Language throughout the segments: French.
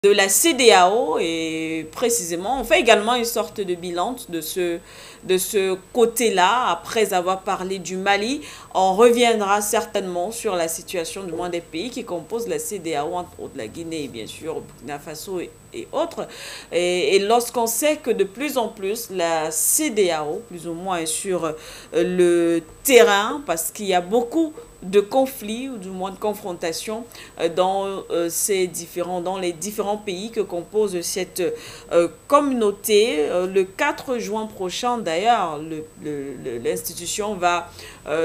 de la CEDEAO et précisément, on fait également une sorte de bilan de ce côté-là. Après avoir parlé du Mali, on reviendra certainement sur la situation du moins des pays qui composent la CEDEAO, entre autres la Guinée, bien sûr, Burkina Faso et autres. Et lorsqu'on sait que de plus en plus la CEDEAO, plus ou moins sur le terrain, parce qu'il y a beaucoup de conflits ou du moins de confrontations dans les différents pays que compose cette communauté. Le 4 juin prochain, d'ailleurs, l'institution va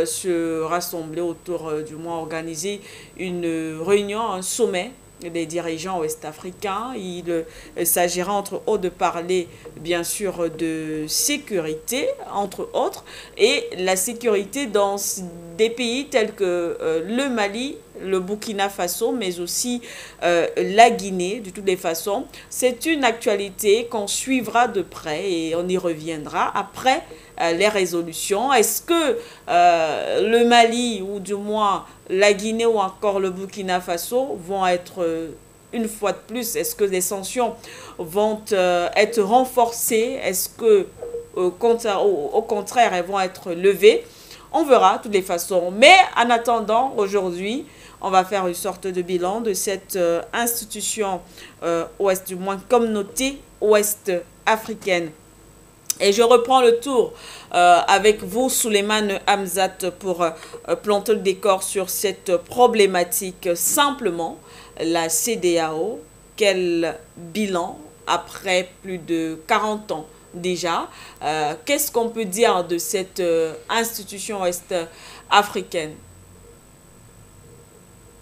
se rassembler autour, du moins organiser une réunion, un sommet des dirigeants ouest-africains. Il s'agira entre autres de parler bien sûr de sécurité, entre autres, et la sécurité dans des pays tels que le Mali, le Burkina Faso, mais aussi la Guinée, de toutes les façons. C'est une actualité qu'on suivra de près et on y reviendra après les résolutions. Est-ce que le Mali, ou du moins la Guinée ou encore le Burkina Faso vont être, une fois de plus, est-ce que les sanctions vont être renforcées? Est-ce que, au contraire, elles vont être levées? On verra de toutes les façons. Mais en attendant, aujourd'hui, on va faire une sorte de bilan de cette institution ouest, du moins communauté ouest africaine. Et je reprends le tour avec vous, Souleymane Hamzat, pour planter le décor sur cette problématique. Simplement, la CEDEAO, quel bilan après plus de 40 ans déjà? Qu'est-ce qu'on peut dire de cette institution ouest-africaine?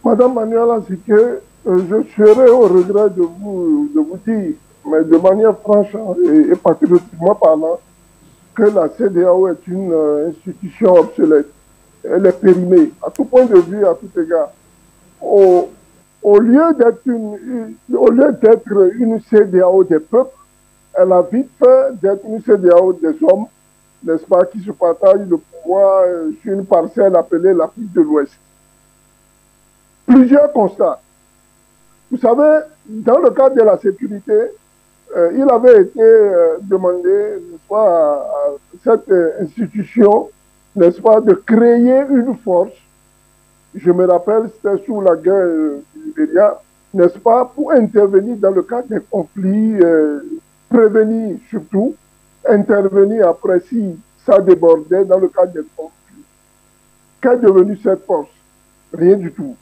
Madame Manuela, c'est que je serais au regret de vous dire, mais de manière franche hein, et patriotiquement parlant, que la CEDEAO est une institution obsolète. Elle est périmée, à tout point de vue, à tout égard. Au, au lieu d'être une CEDEAO des peuples, elle a vite fait d'être une CEDEAO des hommes, n'est-ce pas, qui se partagent le pouvoir sur une parcelle appelée l'Afrique de l'Ouest. Plusieurs constats. Vous savez, dans le cadre de la sécurité, il avait été demandé, n'est-ce pas, à cette institution, n'est-ce pas, de créer une force. Je me rappelle, c'était sous la guerre du Libéria, n'est-ce pas, pour intervenir dans le cadre des conflits, prévenir surtout, intervenir après si ça débordait dans le cadre des conflits. Qu'est devenue cette force? Rien du tout.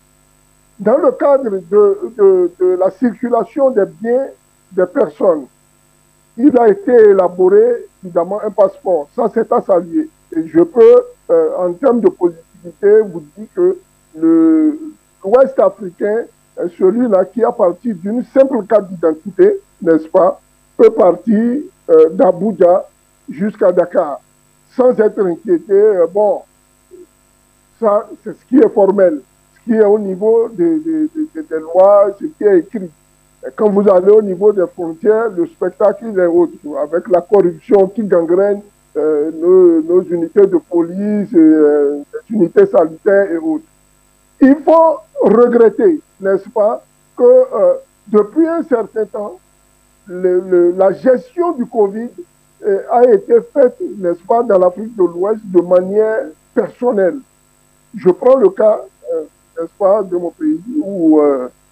Dans le cadre de la circulation des biens des personnes, il a été élaboré évidemment un passeport. Ça, c'est à saluer. Et je peux, en termes de positivité, vous dire que l'Ouest africain, celui-là qui a parti d'une simple carte d'identité, n'est-ce pas, peut partir d'Abuja jusqu'à Dakar sans être inquiété. Bon, ça, c'est ce qui est formel, ce qui est au niveau des lois, ce qui est écrit. Et quand vous allez au niveau des frontières, le spectacle est autre, avec la corruption qui gangrène nos unités de police, les unités sanitaires et autres. Il faut regretter, n'est-ce pas, que depuis un certain temps, la gestion du Covid a été faite, n'est-ce pas, dans l'Afrique de l'Ouest de manière personnelle. Je prends le cas, n'est-ce pas, de mon pays où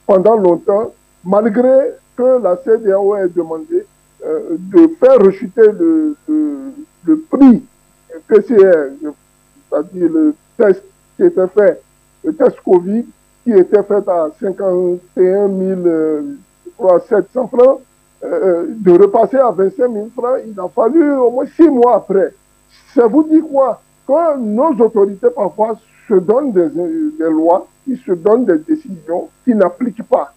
pendant longtemps, malgré que la CEDEAO ait demandé de faire rechuter le prix PCR, c'est-à-dire le test qui était fait, le test Covid, qui était fait à 51 700 francs, de repasser à 25 000 francs, il a fallu au moins 6 mois après. Ça vous dit quoi? Que nos autorités parfois se donnent des lois, ils se donnent des décisions qui n'appliquent pas.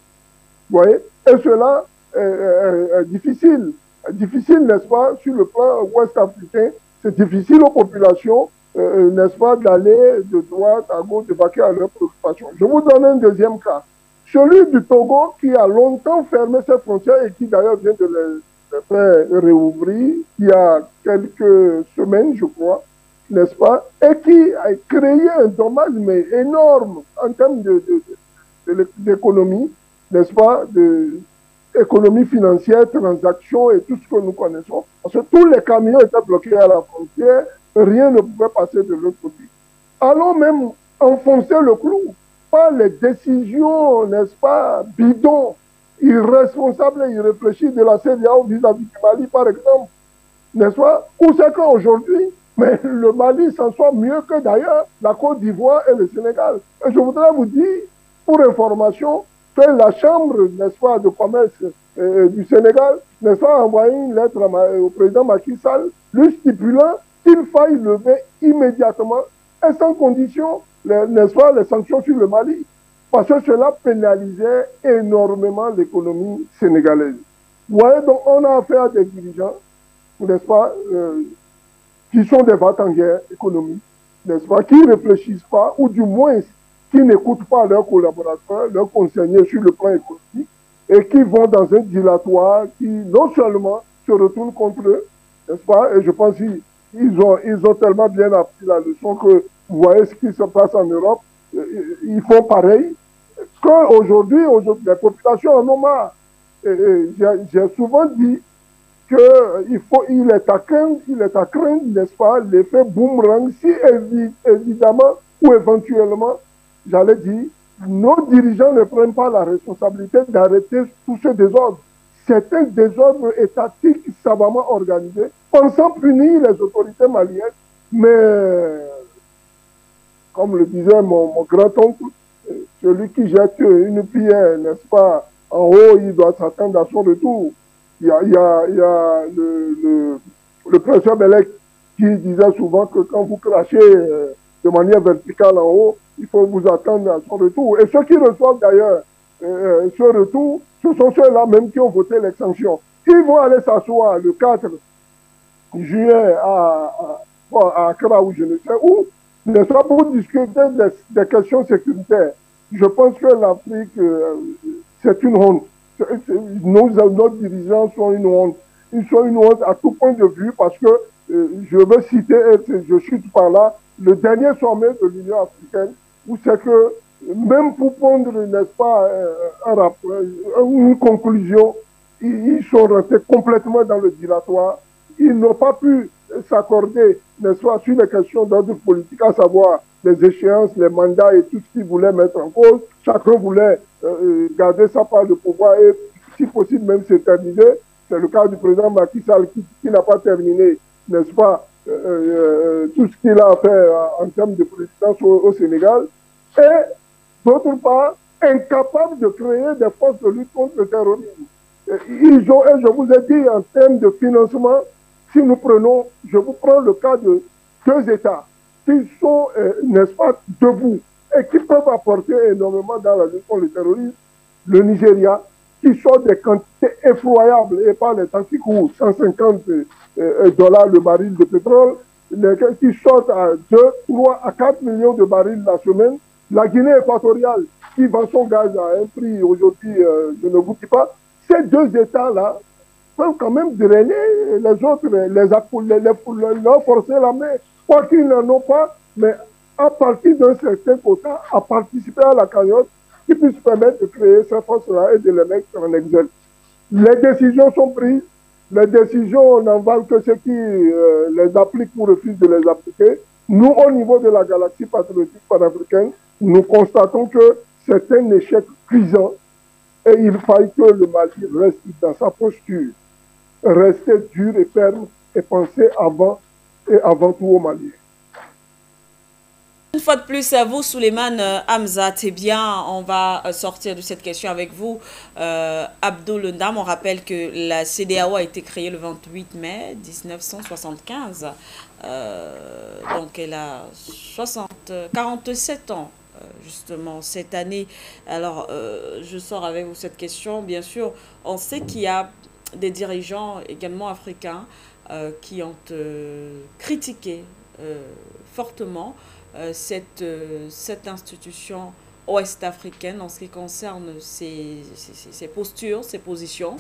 Vous voyez? Et cela est difficile. Difficile, n'est-ce pas, sur le plan ouest-africain, c'est difficile aux populations, n'est-ce pas, d'aller de droite à gauche, de vaquer à leurs préoccupations. Je vous donne un deuxième cas. Celui du Togo qui a longtemps fermé ses frontières et qui d'ailleurs vient de les faire réouvrir il y a quelques semaines, je crois, n'est-ce pas, et qui a créé un dommage mais énorme en termes d'économie, n'est-ce pas, et économie financière, transactions et tout ce que nous connaissons. Parce que tous les camions étaient bloqués à la frontière, rien ne pouvait passer de l'autre côté. Allons même enfoncer le clou par les décisions, n'est-ce pas, bidons, irresponsables et irréfléchies de la CEDEAO vis-à-vis du Mali, par exemple, n'est-ce pas? Où c'est qu'aujourd'hui, mais le Mali s'en sort mieux que d'ailleurs la Côte d'Ivoire et le Sénégal. Et je voudrais vous dire, pour information, que la Chambre, n'est-ce pas, de commerce du Sénégal, n'est-ce pas, a envoyé une lettre au président Macky Sall, lui stipulant qu'il faille lever immédiatement et sans condition, n'est-ce pas, les sanctions sur le Mali. Parce que cela pénalisait énormément l'économie sénégalaise. Vous voyez, donc on a affaire à des dirigeants, n'est-ce pas, qui sont des va-t-en-guerre économiques, n'est-ce pas, qui ne réfléchissent pas, ou du moins qui n'écoutent pas leurs collaborateurs, leurs conseillers sur le plan économique, et qui vont dans un dilatoire qui non seulement se retourne contre eux, n'est-ce pas, et je pense qu'ils ont tellement bien appris la leçon que vous voyez ce qui se passe en Europe, ils font pareil, qu'aujourd'hui, les populations en ont marre. J'ai souvent dit qu'il est à craindre, n'est-ce pas, l'effet boomerang, si évidemment ou éventuellement, j'allais dire, nos dirigeants ne prennent pas la responsabilité d'arrêter tout ce désordre. C'est un désordre étatique savamment organisé, pensant punir les autorités maliennes, mais, comme le disait mon grand-oncle, celui qui jette une pierre, n'est-ce pas, en haut, il doit s'attendre à son retour. Il y a le professeur Belek qui disait souvent que quand vous crachez de manière verticale en haut, il faut vous attendre à son retour. Et ceux qui reçoivent d'ailleurs ce retour, ce sont ceux-là même qui ont voté l'extension. Ils vont aller s'asseoir le 4 juillet à Accra ou je ne sais où, n'est-ce pas, pour discuter des questions sécuritaires. Je pense que l'Afrique, c'est une honte. Nos dirigeants sont une honte. Ils sont une honte à tout point de vue parce que je veux citer, je chute par là, le dernier sommet de l'Union africaine où c'est que même pour prendre, n'est-ce pas, une conclusion, ils sont restés complètement dans le dilatoire. Ils n'ont pas pu s'accorder, n'est-ce pas, sur les questions d'ordre politique, à savoir les échéances, les mandats et tout ce qu'ils voulaient mettre en cause. Chacun voulait garder sa part de pouvoir et, si possible, même s'éterniser. C'est le cas du président Macky Sall qui n'a pas terminé, n'est-ce pas, tout ce qu'il a fait en termes de présidence au Sénégal. Et, d'autre part, incapable de créer des forces de lutte contre le terrorisme. Ils ont, et je vous ai dit, en termes de financement, si nous prenons, je vous prends le cas de 2 États qui sont, n'est-ce pas, debout et qui peuvent apporter énormément dans la lutte contre le terrorisme. Le Nigeria, qui sort des quantités effroyables et pas les temps qui coûtent 150 dollars le baril de pétrole, qui sortent à 2, 3 à 4 millions de barils la semaine. La Guinée équatoriale, qui vend son gaz à un prix aujourd'hui, je ne vous dis pas, ces 2 États-là peuvent quand même drainer les autres, leur forcer la main, quoi qu'ils n'en ont pas, mais à partir d'un certain quota, à participer à la cagnotte qui puisse permettre de créer ces forces-là et de les mettre en exergue. Les décisions sont prises, les décisions n'en valent que ceux qui les appliquent ou refusent de les appliquer. Nous, au niveau de la galaxie patriotique panafricaine, nous constatons que c'est un échec cuisant et il faille que le Mali reste dans sa posture, rester dur et ferme et penser avant et avant tout au Mali. Une fois de plus à vous, Souleymane Hamzat. Eh bien, on va sortir de cette question avec vous, Abdoul Ndam. On rappelle que la CEDEAO a été créée le 28 mai 1975. Donc, elle a 47 ans. Justement cette année. Alors, je sors avec vous cette question. Bien sûr, on sait qu'il y a des dirigeants également africains qui ont critiqué fortement cette institution ouest-africaine en ce qui concerne ses postures, ses positions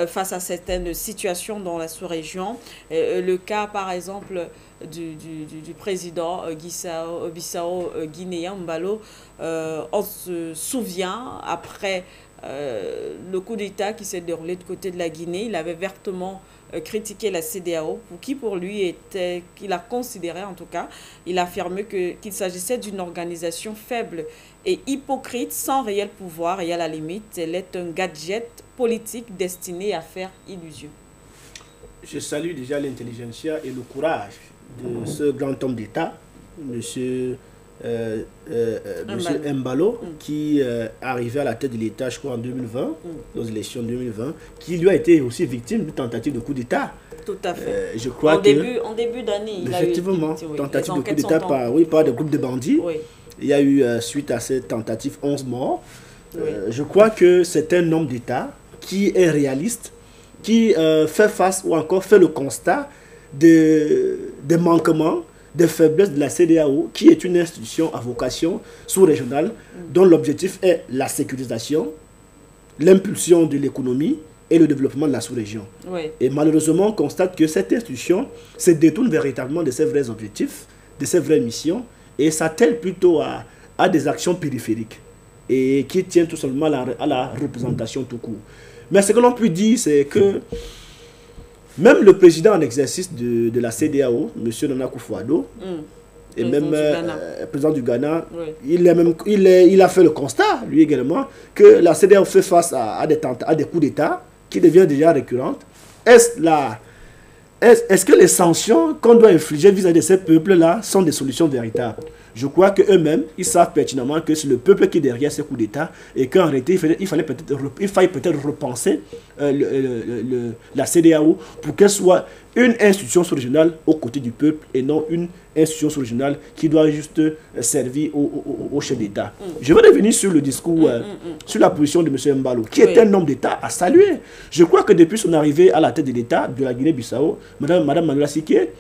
face à certaines situations dans la sous-région. Le cas, par exemple, du président Bissau guinéen, Mbalo, on se souvient, après le coup d'État qui s'est déroulé du côté de la Guinée. Il avait vertement critiqué la CEDEAO, pour lui était, qu'il a considéré en tout cas, il a affirmé qu'il s'agissait d'une organisation faible et hypocrite, sans réel pouvoir, et à la limite, elle est un gadget politique destiné à faire illusion. Je salue déjà l'intelligentsia et le courage de ce grand homme d'État, monsieur Embalo, qui est arrivé à la tête de l'État, je crois, en 2020, aux élections 2020, qui lui a été aussi victime d'une tentative de coup d'État. Tout à fait. Je crois en début d'année, il a eu tentative de coup d'État par des groupes de bandits. Oui. Il y a eu, suite à cette tentative, 11 morts. Je crois que c'est un homme d'État qui est réaliste, qui fait face ou encore fait le constat des manquements, des faiblesses de la CEDEAO, qui est une institution à vocation sous-régionale, dont l'objectif est la sécurisation, l'impulsion de l'économie et le développement de la sous-région. Oui. Et malheureusement, on constate que cette institution se détourne véritablement de ses vrais objectifs, de ses vraies missions, et s'attelle plutôt à des actions périphériques, et qui tiennent tout simplement à la représentation tout court. Mais ce que l'on peut dire, c'est que même le président en exercice de la CEDEAO, M. Nana Akufo-Addo, et même le président du Ghana, il a fait le constat, lui également, que la CEDEAO fait face à des coups d'État qui deviennent déjà récurrentes. Est-ce que les sanctions qu'on doit infliger vis-à-vis de ces peuples-là sont des solutions véritables? Je crois qu'eux-mêmes, ils savent pertinemment que c'est le peuple qui est derrière ces coups d'État et qu'en réalité, il faille peut-être repenser la CEDEAO pour qu'elle soit une institution sous-régionale aux côtés du peuple et non une institution sous-régionale qui doit juste servir au chef d'État. Je vais revenir sur le discours, sur la position de M. Embalo, qui est un homme d'État à saluer. Je crois que depuis son arrivée à la tête de l'État de la Guinée-Bissau, Mme Manuela Siké,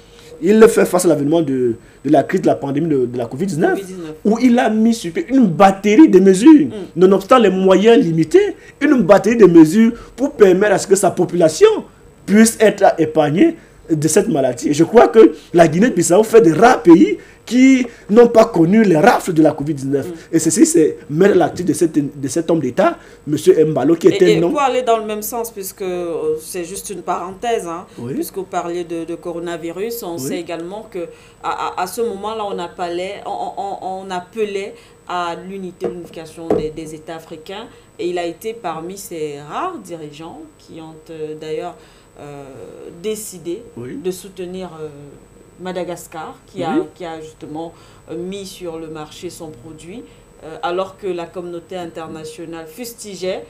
il fait face à l'avènement de la crise de la pandémie de la COVID-19, où il a mis sur pied une batterie de mesures, nonobstant les moyens limités, une batterie de mesures pour permettre à ce que sa population puisse être épargnée de cette maladie. Et je crois que la Guinée-Bissau fait des rares pays qui n'ont pas connu les rafles de la COVID-19. Et ceci, c'est mettre l'actif de cet homme d'État, M. Embalo, qui était un homme... Pour aller dans le même sens, puisque c'est juste une parenthèse, hein, puisque vous parliez de coronavirus, on sait également qu'à ce moment-là, on appelait à l'unification des États africains, et il a été parmi ces rares dirigeants qui ont d'ailleurs décidé de soutenir Madagascar, qui a justement mis sur le marché son produit, alors que la communauté internationale fustigeait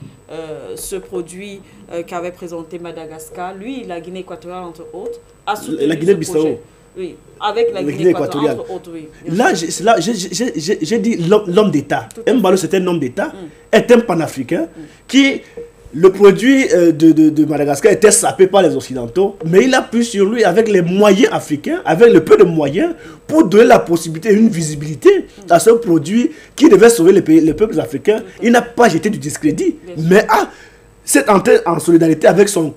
ce produit qu'avait présenté Madagascar. Lui, la Guinée équatoriale, entre autres, a soutenu la Guinée-Bissau. Oui, avec la Guinée équatoriale, entre autres, oui. Là, j'ai dit l'homme d'État. Embalo, c'est un homme d'État, est un panafricain qui... Le produit de Madagascar était sapé par les Occidentaux, mais il a pu sur lui, avec les moyens africains, avec le peu de moyens, pour donner la possibilité, une visibilité à ce produit qui devait sauver les peuples africains. Il n'a pas jeté du discrédit, mais c'est entré en solidarité avec son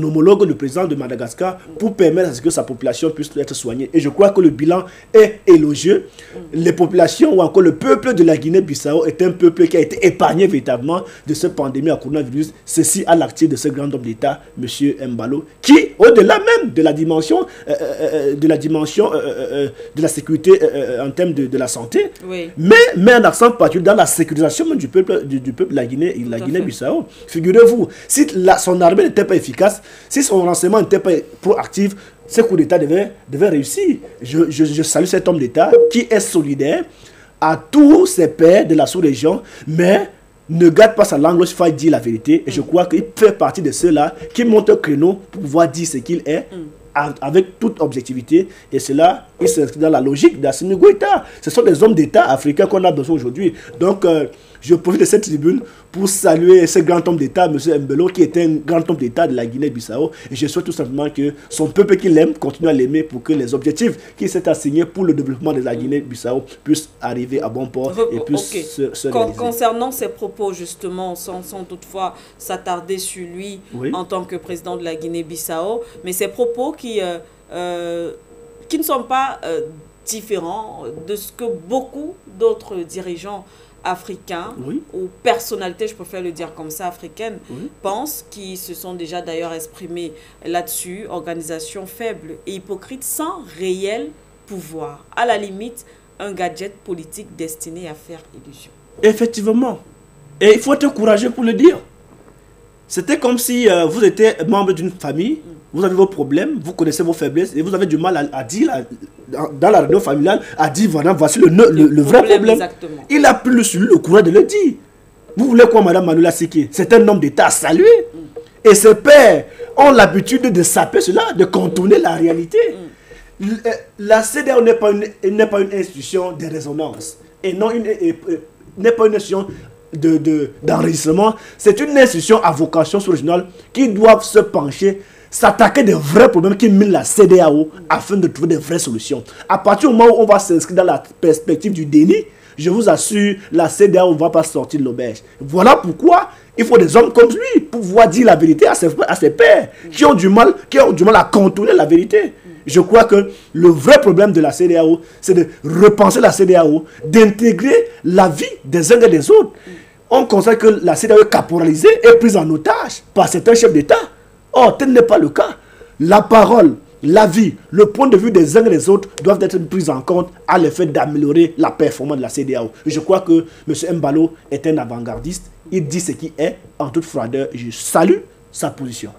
homologue, le président de Madagascar, pour permettre à ce que sa population puisse être soignée. Et je crois que le bilan est élogieux. Les populations ou encore le peuple de la Guinée-Bissau est un peuple qui a été épargné véritablement de cette pandémie à coronavirus. Ceci à l'actif de ce grand homme d'État, M. Embalo, qui, au-delà même de la dimension de la sécurité en termes de la santé, met un accent particulier dans la sécurisation même du peuple de la Guinée-Bissau. Figurez-vous, si son armée n'était pas efficace, si son renseignement n'était pas proactif, ce coup d'État devait réussir. Je salue cet homme d'État qui est solidaire à tous ses pairs de la sous-région, mais ne garde pas sa langue lorsqu'il faut dire la vérité. Et je crois qu'il fait partie de ceux-là qui montent un créneau pour pouvoir dire ce qu'il est. Avec toute objectivité, et cela, il s'inscrit dans la logique d'Assimi Goïta. Ce sont des hommes d'État africains qu'on a besoin aujourd'hui. Donc, je profite de cette tribune pour saluer ce grand homme d'État, M. Embalo, qui était un grand homme d'État de la Guinée-Bissau. Et je souhaite tout simplement que son peuple qui l'aime continue à l'aimer pour que les objectifs qu'il s'est assignés pour le développement de la Guinée-Bissau puissent arriver à bon port et puissent se réaliser. Concernant ses propos, justement, sans toutefois s'attarder sur lui en tant que président de la Guinée-Bissau, mais ses propos qui ne sont pas différents de ce que beaucoup d'autres dirigeants africains, Oui. ou personnalités, je préfère le dire comme ça, africaines, Oui. pensent, qui se sont déjà d'ailleurs exprimés là-dessus, organisation faible et hypocrite sans réel pouvoir. À la limite, un gadget politique destiné à faire illusion. Effectivement. Et il faut être courageux pour le dire. C'était comme si vous étiez membre d'une famille, vous avez vos problèmes, vous connaissez vos faiblesses et vous avez du mal à dire, dans la réunion familiale, à dire voilà, voici le vrai problème. Exactement. Il a plus le courage de le dire. Vous voulez quoi, Madame Manuela Seke? C'est un homme d'État à saluer. Et ses pères ont l'habitude de saper cela, de contourner la réalité. La CEDEAO n'est pas une institution de résonance. Et non n'est pas une institution d'enregistrement. C'est une institution à vocation sous-régionale qui doit se pencher, s'attaquer des vrais problèmes qui minent la CEDEAO afin de trouver des vraies solutions. À partir du moment où on va s'inscrire dans la perspective du déni, je vous assure, la CEDEAO ne va pas sortir de l'auberge. Voilà pourquoi il faut des hommes comme lui pour pouvoir dire la vérité à ses pairs qui ont du mal à contourner la vérité. Je crois que le vrai problème de la CEDEAO, c'est de repenser la CEDEAO, d'intégrer la vie des uns et des autres. On constate que la CEDEAO est caporalisée et prise en otage par certains chefs d'État. Or, tel n'est pas le cas. La parole, la vie, le point de vue des uns et des autres doivent être pris en compte à l'effet d'améliorer la performance de la CEDEAO. Je crois que M. Embalo est un avant-gardiste. Il dit ce qui est en toute froideur. Je salue sa position.